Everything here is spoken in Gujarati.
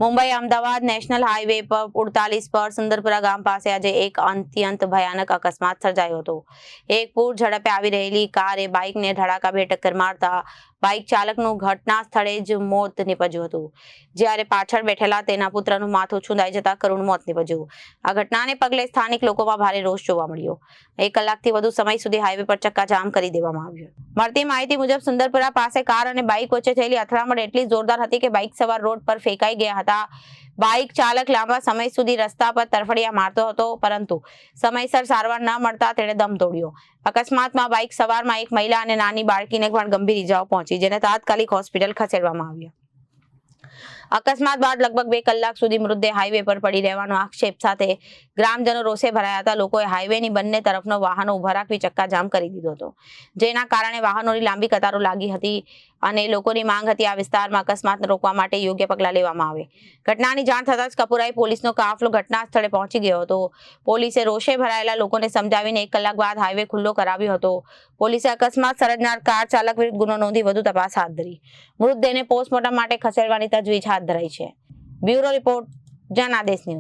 મુંબઈ અમદાવાદ નેશનલ હાઈવે પર 48 પર સુંદરપુરા ગામ પાસે આજે એક અત્યંત ભયાનક અકસ્માત સર્જાયો હતો। એક પૂર ઝડપે આવી રહેલી કારે બાઇકને ધડાકાભેર ટક્કર મારતા બાઇક ચાલકનું ઘટના સ્થળે જ મોત નીપજ્યું હતું, જ્યારે પાછળ બેઠેલા તેના પુત્રનું માથું છુંદાઈ જતા કરુણ મોત નીપજ્યું। આ ઘટનાને પગલે સ્થાનિક લોકોમાં ભારે રોષ જોવા મળ્યો। 1 કલાકથી વધુ સમય સુધી હાઈવે પર ચક્કાજામ કરી દેવામાં આવ્યો। મળતી માહિતી મુજબ સુંદરપુરા પાસે કાર અને બાઇક વચ્ચે થયેલી અથડામણ એટલી જોરદાર હતી કે બાઇક સવાર રોડ પર ફેંકાઈ ગયા હતા। બાઇક ચાલક લાંબા સમય સુધી રસ્તા પર તરફડિયા મારતો હતો, પરંતુ સમયસર સારવાર ન મળતા તેણે દમ તોડ્યો। અકસ્માતમાં બાઇક સવારમાં એક મહિલા અને નાની બાળકીને પણ ગંભીર ઇજાઓ પહોંચી, જેને તાત્કાલિક હોસ્પિટલ ખસેડવામાં આવ્યા। અકસ્માત બાદ લગભગ 2 કલાક સુધી મૃતદેહ હાઈવે પર પડી રહેવાનો આક્ષેપ સાથે ગ્રામજનો રોષે ભરાયા હતા। લોકોએ હાઈવેની બંને તરફનો વાહનો ઉભા રાખી ચક્કાજામ કરી દીધો હતો, જેના કારણે વાહનોની લાંબી કતારો લાગી હતી અને લોકોની માંગ હતી આ વિસ્તારમાં અકસ્માતને રોકવા માટે યોગ્ય પગલાં લેવામાં આવે। ઘટનાની જાણ થતાં જ કપુરાઈ પોલીસનો કાફલો ઘટના સ્થળે પહોંચી ગયો હતો। પોલીસે રોષે ભરાયેલા લોકોને સમજાવીને 1 કલાક બાદ હાઈવે ખુલ્લો કરાવ્યો હતો। પોલીસે અકસ્માત સર્જનાર કાર ચાલક વિરુદ્ધ ગુનો નોંધી વધુ તપાસ હાથ ધરી મૃતદેહને પોસ્ટમોર્ટમ માટે ખસેડવાની તજવીજ હાથ ધરાઈ છે। Bureau report, Janadesh news.